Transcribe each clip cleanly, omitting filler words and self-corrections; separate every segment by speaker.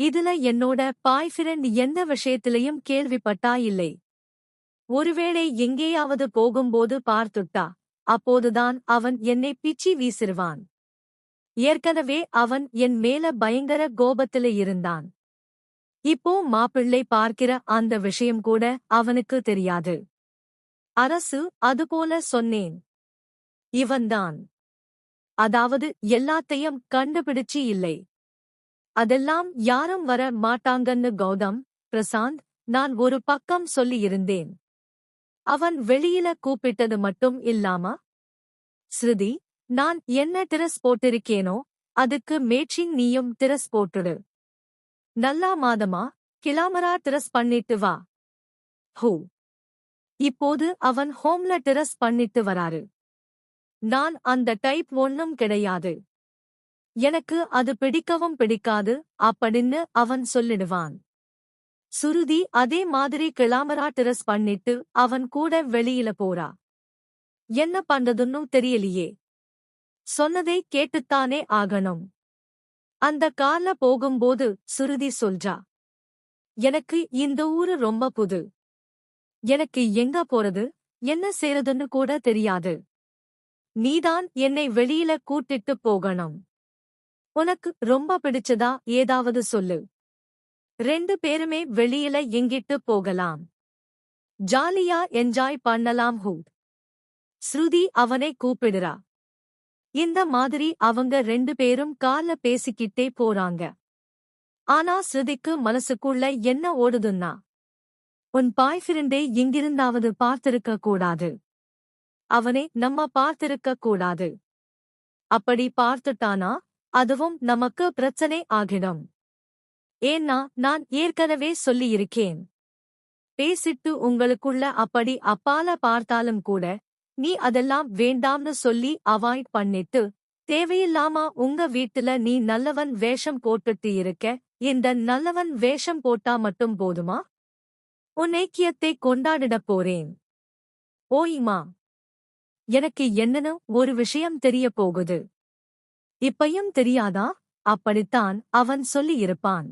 Speaker 1: இதுல என்னோட பாய் ஃப்ரெண்ட் எந்த விஷயத்திலையும் கேள்விப்பட்டா இல்லை. ஒருவேளை எங்கேயாவது போகும்போது பார்த்துட்டா, அப்போதுதான் அவன் என்னை பிச்சி வீசிருவான். ஏற்கனவே அவன் என் மேல பயங்கர கோபத்தில இருந்தான். இப்போ மாப்பிள்ளை பார்க்கிற அந்த விஷயம் கூட அவனுக்கு தெரியாது. அரசு அதுபோல சொன்னேன். இவன்தான். அதாவது எல்லாத்தையும் கண்டுபிடிச்சி இல்லை. அதெல்லாம் யாரும் வர மாட்டாங்கன்னு கௌதம், பிரசாந்த், நான் ஒரு பக்கம் சொல்லியிருந்தேன். அவன் வெளியில கூப்பிட்டது மட்டும் இல்லாம, ஸ்ருதி, நான் என்ன டிரஸ் போட்டிருக்கேனோ அதுக்கு மேட்சிங் நீயும் டிரஸ் போட்டுடு. நல்லா மாதமா கிளாமரா டிரஸ் பண்ணிட்டு வா. ஹூ. இப்போது அவன் ஹோம்ல டிரஸ் பண்ணிட்டு வராரு. நான் அந்த டைப் ஒண்ணும் கிடையாது. எனக்கு அது பிடிக்கவும் பிடிக்காது அப்படின்னு அவன் சொல்லிடுவான். சுருதி அதே மாதிரி கிளாமரா டிரஸ் பண்ணிட்டு அவன் கூட வெளியில போறா. என்ன பண்றதுன்னு தெரியலையே. சொன்னதை கேட்டுத்தானே ஆகணும். அந்த கார்ல போகும்போது சுருதி சொல்றா, எனக்கு இந்த ஊரு ரொம்ப புது. எனக்கு எங்க போறது, என்ன செய்றதுன்னு கூட தெரியாது. நீதான் என்னை வெளியில கூட்டிட்டு போகணும். உனக்கு ரொம்ப பிடிச்சதா ஏதாவது சொல்லு. 2 பேருமே வெளியில எங்கிட்டு போகலாம். ஜாலியா என்ஜாய் பண்ணலாம். ஹூ. ஸ்ருதி அவனை கூப்பிடுறா. இந்த மாதிரி அவங்க 2 பேரும் கார்ல பேசிக்கிட்டே போறாங்க. ஆனா ஸ்ருதிக்கு மனசுக்குள்ள என்ன ஓடுதுன்னா, உன் பாய் ஃப்ரெண்டை எங்கிருந்தாவது பார்த்திருக்க கூடாது. அவனை நம்ம பார்த்திருக்க கூடாது. அப்படி பார்த்துட்டானா அதுவும் நமக்கு பிரச்சனை ஆகிடும். ஏன்னா நான் ஏற்கனவே சொல்லியிருக்கேன். பேசிட்டு உங்களுக்குள்ள அப்படி அப்பால பார்த்தாலும் கூட நீ அதெல்லாம் வேண்டாம்னு சொல்லி அவாய்ட் பண்ணிட்டு, தேவையில்லாம உங்க வீட்டுல நீ நல்லவன் வேஷம் போட்டுட்டு இருக்க. இந்த நல்லவன் வேஷம் போட்டா மட்டும் போதுமா? உன் ஐக்கியத்தை கொண்டாடிடப் போறேன். ஓய்மா. எனக்கு என்னன்னு ஒரு விஷயம் தெரிய போகுது. இப்பயும் தெரியாதா? அப்படித்தான் அவன் சொல்லியிருப்பான்.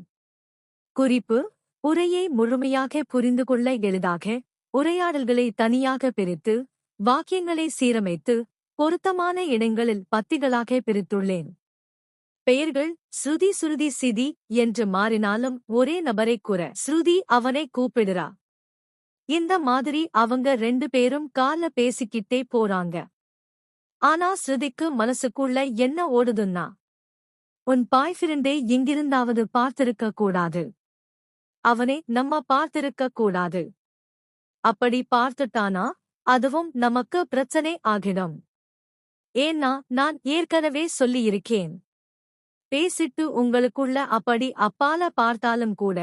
Speaker 1: குறிப்பு: உரையை முழுமையாக புரிந்துகொள்ள எளிதாக உரையாடல்களை தனியாக பிரித்து, வாக்கியங்களை சீரமைத்து, பொருத்தமான இடங்களில் பத்திகளாக பிரித்துள்ளேன். பெயர்கள் ஸ்ருதி சுருதி சிதி என்று மாறினாலும் ஒரே நபரை கூற ஸ்ருதி அவனை கூப்பிடுறா. இந்த மாதிரி அவங்க 2 பேரும் கார்ல பேசிக்கிட்டே போறாங்க. ஆனா ஸ்ருதிக்கு மனசுக்குள்ள என்ன ஓடுதுன்னா, உன் பாய் ஃப்ரெண்டை எங்கிருந்தாவது பார்த்திருக்க கூடாது. அவனை நம்ம பார்த்திருக்க கூடாது. அப்படி பார்த்துட்டானா அதுவும் நமக்கு பிரச்சனை ஆகிடும். ஏன்னா நான் ஏற்கனவே சொல்லியிருக்கேன். பேசிட்டு உங்களுக்குள்ள அப்படி அப்பால பார்த்தாலும் கூட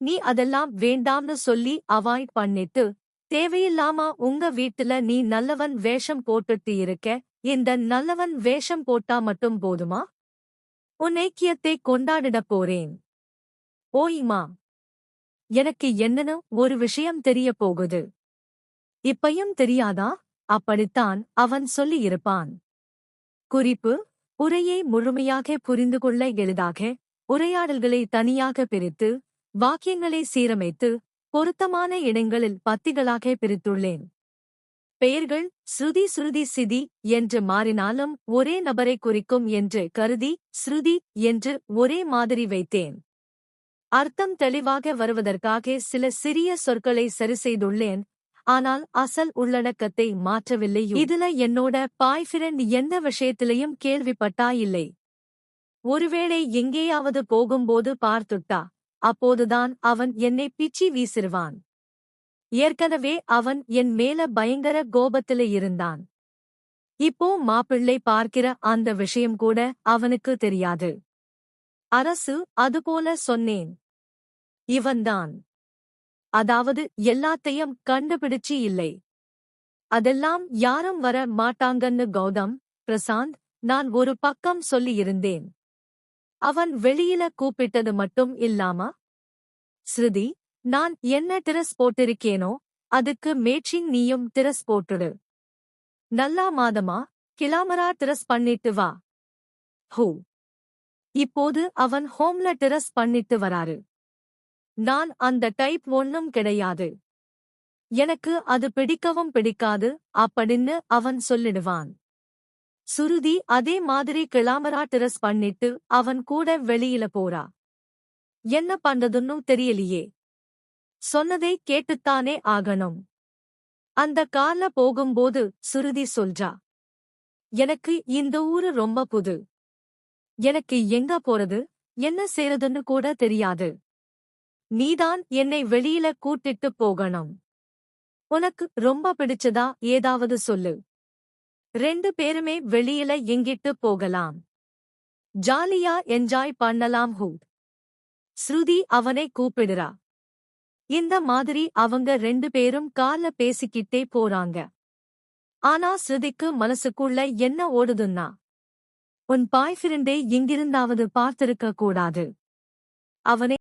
Speaker 1: நீ அதெல்லாம் வேண்டாம்னு சொல்லி அவாய்ட் பண்ணிட்டு, தேவையில்லாம உங்க வீட்டுல நீ நல்லவன் வேஷம் போட்டுட்டு இருக்க. இந்த நல்லவன் வேஷம் போட்டா மட்டும் போதுமா? உன் ஐக்கியத்தை கொண்டாடிடப் போறேன். ஓய்மா. எனக்கு என்னன்னு ஒரு விஷயம் தெரிய போகுது. இப்பயும் தெரியாதா? அப்படித்தான் அவன் சொல்லியிருப்பான். குறிப்பு: உரையை முழுமையாக புரிந்துகொள்ள எளிதாக உரையாடல்களை தனியாக பிரித்து, வாக்கியங்களை சீரமைத்து, பொருத்தமான இடங்களில் பத்திகளாக பிரித்துள்ளேன். பெயர்கள் ஸ்ருதி சுருதி சிதி என்று மாறினாலும் ஒரே நபரை குறிக்கும் என்று கருதி ஸ்ருதி என்று ஒரே மாதிரி வைத்தேன். அர்த்தம் தெளிவாக வருவதற்காக சில சிறிய சொற்களை சரிசெய்துள்ளேன். ஆனால் அசல் உள்ளடக்கத்தை மாற்றவில்லை. இதுல என்னோட பாய் ஃப்ரெண்ட் எந்த விஷயத்திலையும் கேள்விப்பட்டா இல்லை. ஒருவேளை எங்கேயாவது போகும்போது பார்த்துட்டா, அப்போதுதான் அவன் என்னை பிச்சி வீசிருவான். ஏற்கனவே அவன் என் மேல பயங்கர கோபத்தில இருந்தான். இப்போ மாப்பிள்ளை பார்க்கிற அந்த விஷயம் கூட அவனுக்கு தெரியாது. அரசு அதுபோல சொன்னேன். இவன்தான். அதாவது எல்லாத்தையும் கண்டுபிடிச்சி இல்லை. அதெல்லாம் யாரும் வர மாட்டாங்கன்னு கௌதம், பிரசாந்த், நான் ஒரு பக்கம் சொல்லியிருந்தேன். அவன் வெளியில கூப்பிட்டது மட்டும் இல்லாம, ஸ்ருதி, நான் என்ன டிரஸ் போட்டிருக்கேனோ அதுக்கு மேட்சிங் நீயும் டிரஸ் போட்டுடு. நல்லா மாதமா கிளாமரா டிரஸ் பண்ணிட்டு வா. ஹூ. இப்போது அவன் ஹோம்ல டெரஸ் பண்ணிட்டு வராரு. நான் அந்த டைப் ஒண்ணும் கிடையாது. எனக்கு அது பிடிக்கவும் பிடிக்காது அப்படின்னு அவன் சொல்லிடுவான். சுருதி அதே மாதிரி கிளாமரா டெரஸ் பண்ணிட்டு அவன் கூட வெளியில போறா. என்ன பண்றதுன்னு தெரியலையே. சொன்னதை கேட்டுத்தானே ஆகணும். அந்த கார்ல போகும்போது சுருதி சொல்றா, எனக்கு இந்த ஊரு ரொம்ப புது. எனக்கு எங்க போறது, என்ன செய்றதுன்னு கூட தெரியாது. நீதான் என்னை வெளியில கூட்டிட்டு போகணும். உனக்கு ரொம்ப பிடிச்சதா ஏதாவது சொல்லு. 2 பேருமே வெளியில எங்கிட்டு போகலாம். ஜாலியா என்ஜாய் பண்ணலாம் ஹூ. ஸ்ருதி அவனை கூப்பிடுறா. இந்த மாதிரி அவங்க 2 பேரும் கார்ல பேசிக்கிட்டே போறாங்க. ஆனா ஸ்ருதிக்கு மனசுக்குள்ள என்ன ஓடுதுன்னா, உன் பாய் ஃப்ரெண்டை எங்கிருந்தாவது பார்த்திருக்க கூடாது. அவனை